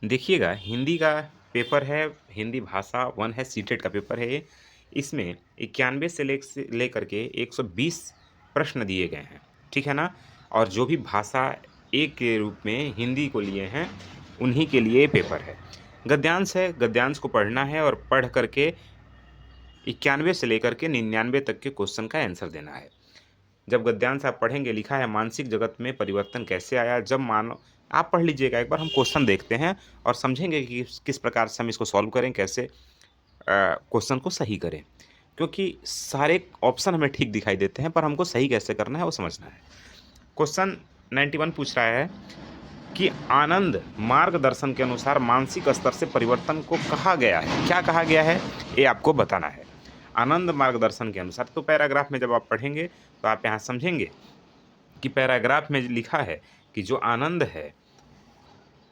देखिएगा, हिंदी का पेपर है, हिंदी भाषा 1 है, सीटेट का पेपर है ये। इसमें 91 से लेकर के 120 प्रश्न दिए गए हैं, ठीक है ना? और जो भी भाषा 1 के रूप में हिंदी को लिए हैं, उन्हीं के लिए ये पेपर है। गद्यांश है, गद्यांश को पढ़ना है और पढ़ कर के 91 से लेकर के 99 तक के क्वेश्चन का आंसर देना है। जब गद्यांश आप पढ़ेंगे, लिखा है मानसिक जगत में परिवर्तन कैसे आया, जब मानव आप पढ़ लीजिएगा एक बार, हम क्वेश्चन देखते हैं और समझेंगे कि किस प्रकार से हम इसको सॉल्व करें, कैसे क्वेश्चन को सही करें। क्योंकि सारे ऑप्शन हमें ठीक दिखाई देते हैं, पर हमको सही कैसे करना है वो समझना है। क्वेश्चन 91 पूछ रहा है कि आनंद मार्गदर्शन के अनुसार मानसिक स्तर से परिवर्तन को कहा गया है। क्या कहा गया है ये आपको बताना है। आनंद मार्गदर्शन के अनुसार, तो पैराग्राफ में जब आप पढ़ेंगे तो आप यहाँ समझेंगे कि पैराग्राफ में लिखा है कि जो आनंद है,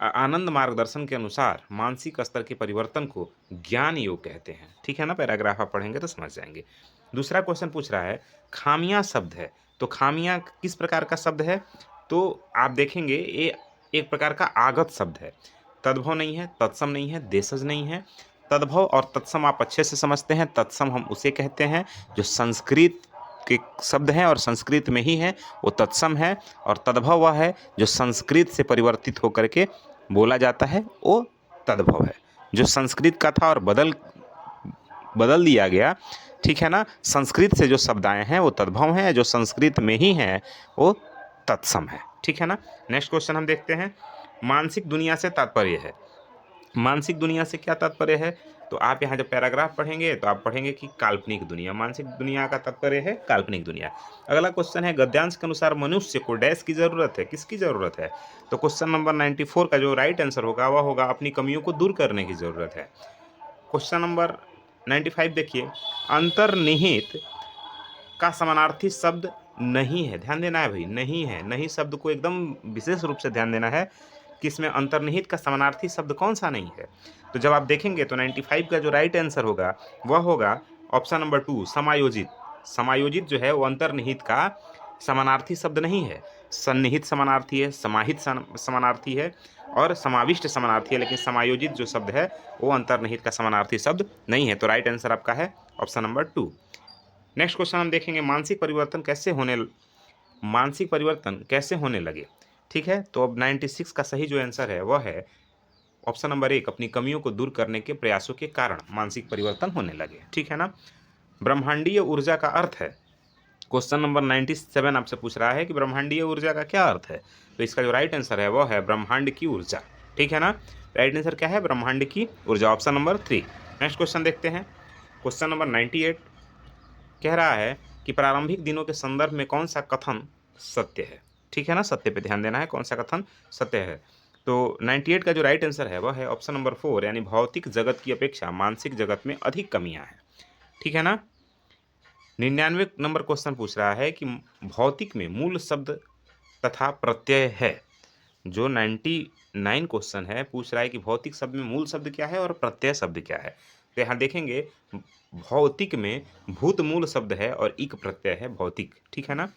आनंद मार्गदर्शन के अनुसार मानसिक स्तर के परिवर्तन को ज्ञान योग कहते हैं, ठीक है ना? पैराग्राफ आप पढ़ेंगे तो समझ जाएंगे। दूसरा क्वेश्चन पूछ रहा है खामियां शब्द है, तो खामियां किस प्रकार का शब्द है? तो आप देखेंगे ये एक प्रकार का आगत शब्द है, तद्भव नहीं है, तत्सम नहीं है, देशज नहीं है। तद्भव और तत्सम आप अच्छे से समझते हैं। तत्सम हम उसे कहते हैं जो संस्कृत के शब्द हैं और संस्कृत में ही है, वो तत्सम है। और तद्भव वह है जो संस्कृत से परिवर्तित होकर के बोला जाता है, वो तद्भव है। जो संस्कृत का था और बदल बदल दिया गया, ठीक है ना? संस्कृत से जो शब्द आए हैं वो तद्भव हैं, जो संस्कृत में ही हैं वो तत्सम है, ठीक है ना? नेक्स्ट क्वेश्चन हम देखते हैं। मानसिक दुनिया से तात्पर्य है, मानसिक दुनिया से क्या तात्पर्य है? तो आप यहाँ जब पैराग्राफ पढ़ेंगे तो आप पढ़ेंगे कि काल्पनिक दुनिया, मानसिक दुनिया का तात्पर्य है काल्पनिक दुनिया। अगला क्वेश्चन है गद्यांश के अनुसार मनुष्य को डैश की जरूरत है, किसकी जरूरत है? तो क्वेश्चन नंबर 94 का जो राइट आंसर होगा वह होगा अपनी कमियों को दूर करने की जरूरत है। क्वेश्चन नंबर 95 देखिए, अंतर्निहित का समानार्थी शब्द नहीं है। ध्यान देना है भाई, नहीं है। नहीं शब्द को एकदम विशेष रूप से ध्यान देना है कि इसमें अंतर्निहित का समानार्थी शब्द कौन सा नहीं है। तो जब आप देखेंगे तो 95 का जो राइट आंसर होगा वह होगा ऑप्शन नंबर 2, समायोजित। समायोजित जो है वो अंतर्निहित का समानार्थी शब्द नहीं है। सन्निहित समानार्थी है, समाहित समानार्थी है और समाविष्ट समानार्थी है, लेकिन समायोजित जो शब्द है वो अंतर्निहित का समानार्थी शब्द नहीं है। तो राइट आंसर आपका है ऑप्शन नंबर 2। नेक्स्ट क्वेश्चन हम देखेंगे मानसिक परिवर्तन कैसे होने लगे, ठीक है? तो अब 96 का सही जो आंसर है वह है ऑप्शन नंबर 1, अपनी कमियों को दूर करने के प्रयासों के कारण मानसिक परिवर्तन होने लगे, ठीक है ना? ब्रह्मांडीय ऊर्जा का अर्थ है, क्वेश्चन नंबर 97 आपसे पूछ रहा है कि ब्रह्मांडीय ऊर्जा का क्या अर्थ है? तो इसका जो राइट आंसर है वह है ब्रह्मांड की ऊर्जा, ठीक है ना? राइट आंसर क्या है? ब्रह्मांड की ऊर्जा, ऑप्शन नंबर 3। नेक्स्ट क्वेश्चन देखते हैं। क्वेश्चन नंबर 98 कह रहा है कि प्रारंभिक दिनों के संदर्भ में कौन सा कथन सत्य है, ठीक है ना? सत्य पे ध्यान देना है, कौन सा कथन सत्य है। तो 98 का जो राइट आंसर है वह है ऑप्शन नंबर 4, यानी भौतिक जगत की अपेक्षा मानसिक जगत में अधिक कमियां हैं, ठीक है ना? 99 नंबर क्वेश्चन पूछ रहा है कि भौतिक में मूल शब्द तथा प्रत्यय है। जो 99 क्वेश्चन है पूछ रहा है कि भौतिक शब्द में मूल शब्द क्या है और प्रत्यय शब्द क्या है। तो यहाँ देखेंगे भौतिक में भूत मूल शब्द है और इक प्रत्यय है, भौतिक, ठीक है ना?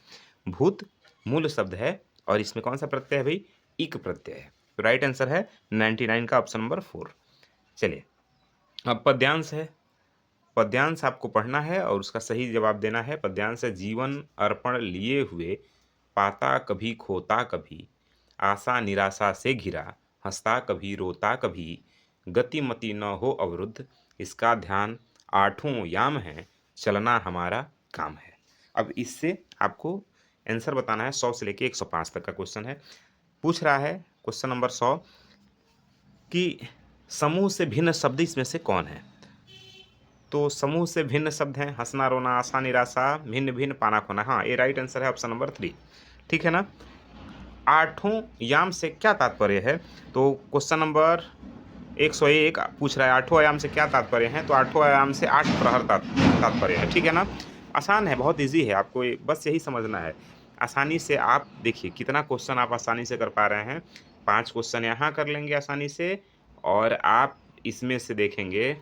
भूत मूल शब्द है और इसमें कौन सा प्रत्यय है भाई? इक प्रत्यय है। तो राइट आंसर है 99 का ऑप्शन नंबर 4। चलिए, अब पद्यांश है। पद्यांश आपको पढ़ना है और उसका सही जवाब देना है। पद्यांश है, जीवन अर्पण लिए हुए, पाता कभी खोता कभी, आशा निराशा से घिरा, हंसता कभी रोता कभी, गतिमति न हो अवरुद्ध, इसका ध्यान आठों याम है, चलना हमारा काम है। अब इससे आपको आंसर बताना है। 100 से लेके 105 तक का क्वेश्चन है। पूछ रहा है क्वेश्चन नंबर 100 कि समूह से भिन्न शब्द इसमें से कौन है? तो समूह से भिन्न शब्द हैं हंसना रोना, आशा निराशा, भिन्न भिन्न, पाना खोना। हाँ, ये राइट आंसर है ऑप्शन नंबर 3, ठीक है ना? आठों याम से क्या तात्पर्य है? तो क्वेश्चन नंबर 101 पूछ रहा है आठों आयाम से क्या तात्पर्य है? तो आठों आयाम से 8 प्रहर तात्पर्य है, ठीक है ना? आसान है, बहुत इजी है, आपको बस यही समझना है। आसानी से आप देखिए कितना क्वेश्चन आप आसानी से कर पा रहे हैं। 5 क्वेश्चन यहाँ कर लेंगे आसानी से और आप इसमें से देखेंगे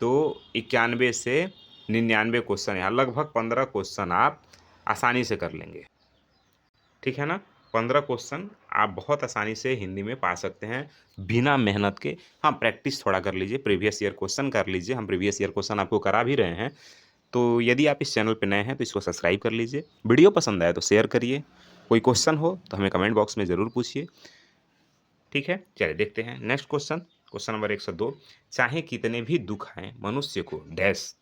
तो 91 से 99 क्वेश्चन यहाँ, लगभग 15 क्वेश्चन आप आसानी से कर लेंगे, ठीक है ना? 15 क्वेश्चन आप बहुत आसानी से हिंदी में पा सकते हैं बिना मेहनत के। हाँ, प्रैक्टिस थोड़ा कर लीजिए, प्रीवियस ईयर क्वेश्चन कर लीजिए, हम प्रीवियस ईयर क्वेश्चन आपको करा भी रहे हैं। तो यदि आप इस चैनल पे नए हैं तो इसको सब्सक्राइब कर लीजिए, वीडियो पसंद आए तो शेयर करिए, कोई क्वेश्चन हो तो हमें कमेंट बॉक्स में ज़रूर पूछिए। ठीक है, चलिए देखते हैं नेक्स्ट क्वेश्चन। क्वेश्चन नंबर 102, चाहे कितने भी दुख आएँ मनुष्य को डैश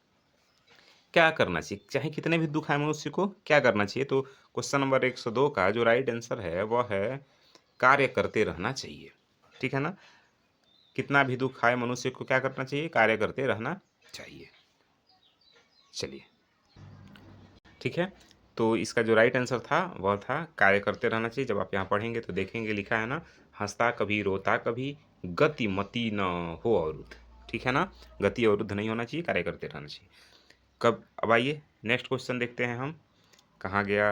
क्या करना चाहिए? चाहे कितने भी दुख आएँ मनुष्य को क्या करना चाहिए? तो क्वेश्चन नंबर 102 का जो राइट आंसर है वह है कार्य करते रहना चाहिए। ठीक है ना? कितना भी दुख आए मनुष्य को क्या करना चाहिए? कार्य करते रहना चाहिए। चलिए, ठीक है? तो इसका जो राइट आंसर था वह था कार्य करते रहना चाहिए। जब आप यहाँ पढ़ेंगे तो देखेंगे लिखा है ना, हँसता कभी रोता कभी गति मति न हो अवरुद्ध। ठीक है ना? गति अवरुद्ध नहीं होना चाहिए, कार्य करते रहना चाहिए। कब अब आइए नेक्स्ट क्वेश्चन देखते हैं हम, कहाँ गया?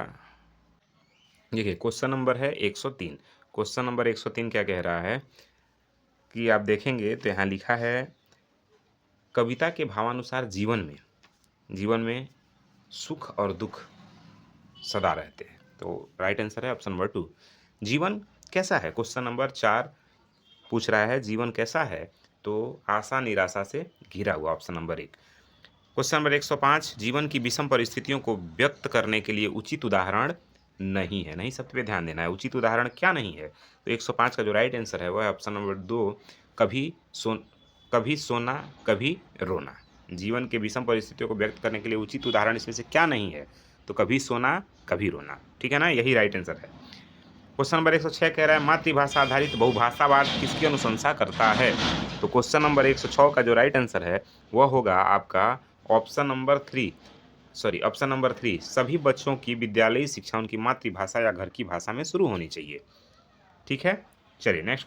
देखिए क्वेश्चन नंबर है 103। क्वेश्चन नंबर 103 क्या कह रहा है कि आप देखेंगे तो यहाँ लिखा है कविता के भावानुसार जीवन में सुख और दुख सदा रहते हैं। तो राइट आंसर है ऑप्शन नंबर 2। जीवन कैसा है? क्वेश्चन नंबर 4 पूछ रहा है जीवन कैसा है? तो आशा निराशा से घिरा हुआ, ऑप्शन नंबर 1। क्वेश्चन नंबर 105, जीवन की विषम परिस्थितियों को व्यक्त करने के लिए उचित उदाहरण नहीं है। नहीं शब्द पे ध्यान देना है, उचित उदाहरण क्या नहीं है? तो 105 का जो राइट आंसर है वह है ऑप्शन नंबर 2, कभी कभी सोना कभी रोना। जीवन के विषम परिस्थितियों को व्यक्त करने के लिए उचित उदाहरण इसमें से क्या नहीं है? तो कभी सोना कभी रोना। ठीक है ना, यही राइट आंसर है। क्वेश्चन नंबर 106 कह रहा है मातृभाषा आधारित बहुभाषावाद किसकी अनुशंसा करता है? तो क्वेश्चन नंबर 106 का जो राइट आंसर है वह होगा आपका ऑप्शन नंबर 3, सभी बच्चों की विद्यालयी शिक्षा उनकी मातृभाषा या घर की भाषा में शुरू होनी चाहिए। ठीक है, चलिए नेक्स्ट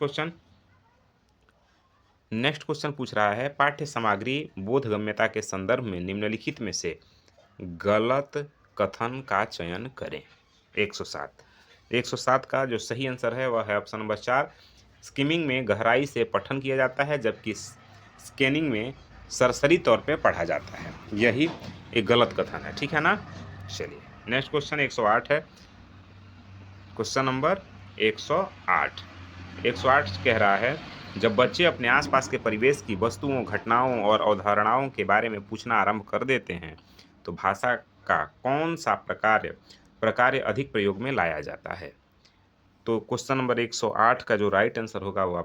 क्वेश्चन पूछ रहा है पाठ्य सामग्री बोधगम्यता के संदर्भ में निम्नलिखित में से गलत कथन का चयन करें। 107 का जो सही आंसर है वह है ऑप्शन नंबर 4, स्किमिंग में गहराई से पठन किया जाता है जबकि स्कैनिंग में सरसरी तौर पे पढ़ा जाता है। यही एक गलत कथन है। ठीक है ना? चलिए नेक्स्ट क्वेश्चन 108 है। क्वेश्चन नंबर 108 कह रहा है जब बच्चे अपने आसपास के परिवेश की वस्तुओं, घटनाओं और अवधारणाओं के बारे में पूछना आरंभ कर देते हैं तो भाषा का कौन सा प्रकार अधिक प्रयोग में लाया जाता है? तो क्वेश्चन नंबर 108 का जो राइट आंसर होगा वो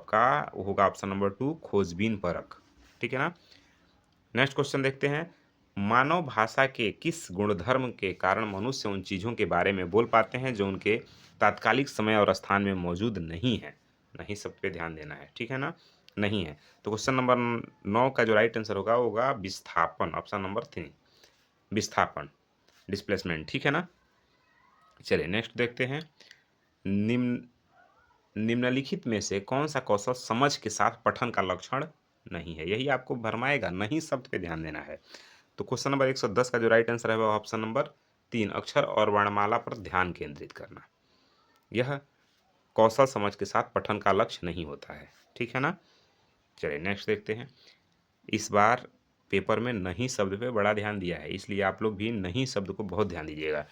होगा ऑप्शन नंबर 2, खोजबीन परख। ठीक है ना? नेक्स्ट क्वेश्चन देखते हैं मानव भाषा के किस गुणधर्म के कारण मनुष्य उन चीज़ों के बारे में बोल पाते हैं जो उनके तात्कालिक समय और स्थान में मौजूद नहीं है? नहीं शब्द पे ध्यान देना है। ठीक है ना? नहीं है। तो क्वेश्चन नंबर 9 का जो राइट आंसर होगा वो होगा विस्थापन, ऑप्शन नंबर 3, विस्थापन, डिस्प्लेसमेंट। ठीक है ना? चलिए नेक्स्ट देखते हैं निम्नलिखित में से कौन सा कौशल समझ के साथ पठन का लक्षण नहीं है? यही आपको भरमाएगा, नहीं शब्द पे ध्यान देना है। तो क्वेश्चन नंबर 110 का जो राइट आंसर है वह ऑप्शन नंबर 3, अक्षर और वर्णमाला पर ध्यान केंद्रित करना। यह कौशल समझ के साथ पठन का लक्ष्य नहीं होता है। ठीक है ना? चलिए नेक्स्ट देखते हैं। इस बार पेपर में नहीं शब्द पे बड़ा ध्यान दिया है, इसलिए आप लोग भी नहीं शब्द को बहुत ध्यान दीजिएगा।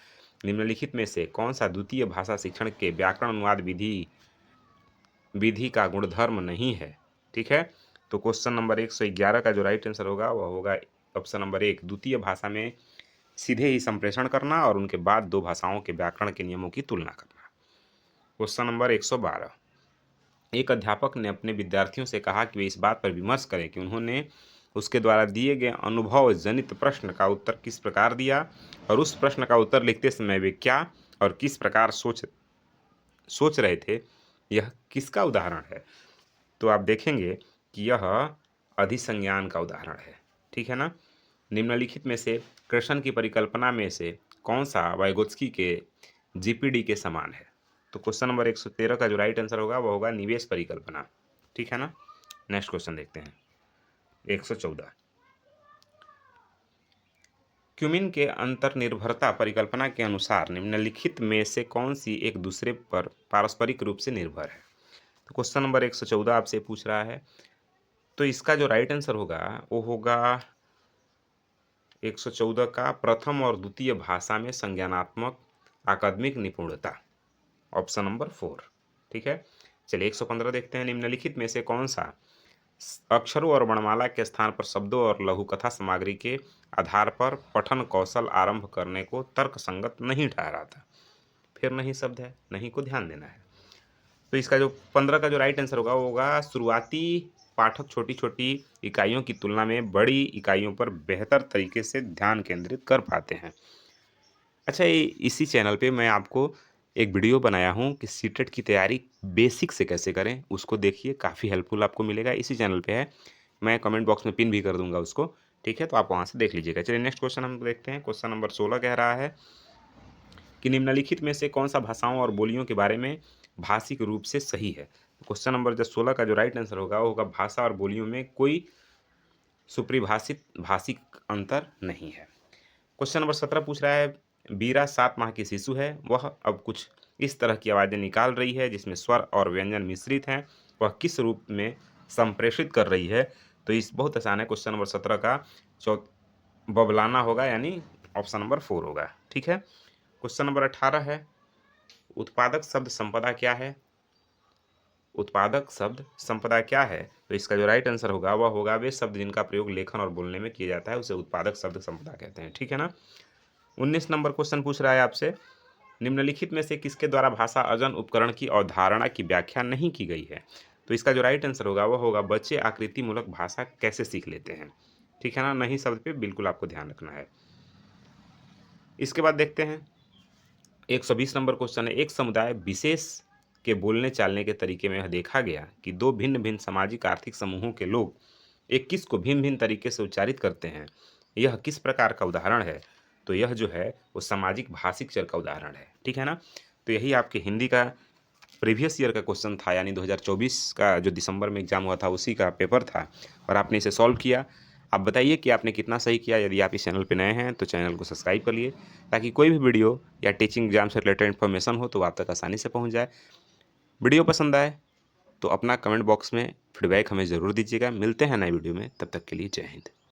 निम्नलिखित में से कौन सा द्वितीय भाषा शिक्षण के व्याकरण अनुवाद विधि का गुणधर्म नहीं है? ठीक है, तो क्वेश्चन नंबर 111 का जो राइट आंसर होगा वह होगा ऑप्शन नंबर 1, द्वितीय भाषा में सीधे ही संप्रेषण करना और उनके बाद दो भाषाओं के व्याकरण के नियमों की तुलना करना। क्वेश्चन नंबर 112, एक अध्यापक ने अपने विद्यार्थियों से कहा कि वे इस बात पर विमर्श करें कि उन्होंने उसके द्वारा दिए गए अनुभव जनित प्रश्न का उत्तर किस प्रकार दिया और उस प्रश्न का उत्तर लिखते समय वे क्या और किस प्रकार सोच रहे थे, यह किसका उदाहरण है? तो आप देखेंगे कि यह अधिसंज्ञान का उदाहरण है। ठीक है ना? निम्नलिखित में से कृष्ण की परिकल्पना में से कौन सा वाइगोत्स्की के जीपीडी के समान है? तो क्वेश्चन नंबर 113 का जो राइट आंसर होगा वह होगा निवेश परिकल्पना। ठीक है ना? नेक्स्ट क्वेश्चन देखते हैं 114, क्यूमिन के अंतर्निर्भरता परिकल्पना के अनुसार निम्नलिखित में से कौन सी एक दूसरे पर पारस्परिक रूप से निर्भर है? तो क्वेश्चन नंबर 114 आपसे पूछ रहा है, तो इसका जो राइट आंसर होगा वो होगा 114 का प्रथम और द्वितीय भाषा में संज्ञानात्मक अकादमिक निपुणता, ऑप्शन नंबर 4। ठीक है, चलिए 115 देखते हैं। निम्नलिखित में से कौन सा अक्षरों और वर्णमाला के स्थान पर शब्दों और लघुकथा सामग्री के आधार पर पठन कौशल आरंभ करने को तर्कसंगत नहीं ठहराता? फिर नहीं शब्द है, नहीं को ध्यान देना है। तो इसका जो 15 का जो राइट आंसर होगा वो होगा शुरुआती पाठक छोटी छोटी इकाइयों की तुलना में बड़ी इकाइयों पर बेहतर तरीके से ध्यान केंद्रित कर पाते हैं। अच्छा, इसी चैनल पे मैं आपको एक वीडियो बनाया हूँ कि सीटेट की तैयारी बेसिक से कैसे करें, उसको देखिए, काफ़ी हेल्पफुल आपको मिलेगा। इसी चैनल पे है, मैं कमेंट बॉक्स में पिन भी कर दूंगा उसको। ठीक है, तो आप वहाँ से देख लीजिएगा। चलिए नेक्स्ट क्वेश्चन हम देखते हैं। क्वेश्चन नंबर 16 कह रहा है कि निम्नलिखित में से कौन सा भाषाओं और बोलियों के बारे में भाषिक रूप से सही है? क्वेश्चन नंबर जो 16 का जो राइट आंसर होगा वो होगा भाषा और बोलियों में कोई सुपरिभाषित भाषिक अंतर नहीं है। क्वेश्चन नंबर 17 पूछ रहा है, बीरा 7 माह की शिशु है, वह अब कुछ इस तरह की आवाज़ें निकाल रही है जिसमें स्वर और व्यंजन मिश्रित हैं, वह किस रूप में संप्रेषित कर रही है? तो इस बहुत आसान है। क्वेश्चन नंबर 17 का चौ बबलाना होगा, यानी ऑप्शन नंबर 4 होगा। ठीक है, क्वेश्चन नंबर 18 है, उत्पादक शब्द संपदा क्या है? उत्पादक शब्द संपदा क्या है? तो इसका जो राइट आंसर होगा वह होगा वे शब्द जिनका प्रयोग लेखन और बोलने में किया जाता है उसे उत्पादक शब्द संपदा कहते हैं। ठीक है ना। 19 नंबर क्वेश्चन पूछ रहा है आपसे, निम्नलिखित में से किसके द्वारा भाषा अर्जन उपकरण की अवधारणा की व्याख्या नहीं की गई है? तो इसका जो राइट आंसर होगा वह होगा बच्चे आकृति मूलक भाषा कैसे सीख लेते हैं। ठीक है ना, नहीं शब्द पे बिल्कुल आपको ध्यान रखना है। इसके बाद देखते हैं 120 नंबर क्वेश्चन है, एक समुदाय विशेष के बोलने चालने के तरीके में यह देखा गया कि दो भिन्न भिन्न सामाजिक आर्थिक समूहों के लोग एक किस को भिन्न भिन्न तरीके से उच्चारित करते हैं, यह किस प्रकार का उदाहरण है? तो यह जो है वो सामाजिक भाषिक चर का उदाहरण है। ठीक है ना। तो यही आपके हिंदी का प्रीवियस ईयर का क्वेश्चन था, यानी 2024 का जो दिसंबर में एग्जाम हुआ था उसी का पेपर था, और आपने इसे सॉल्व किया। आप बताइए कि आपने कितना सही किया। यदि आप इस चैनल पर नए हैं तो चैनल को सब्सक्राइब कर लिए, ताकि कोई भी वीडियो या टीचिंग एग्जाम से रिलेटेड इन्फॉर्मेशन हो तो आप तक आसानी से पहुंच जाए। वीडियो पसंद आए तो अपना कमेंट बॉक्स में फीडबैक हमें ज़रूर दीजिएगा। मिलते हैं नए वीडियो में, तब तक के लिए जय हिंद।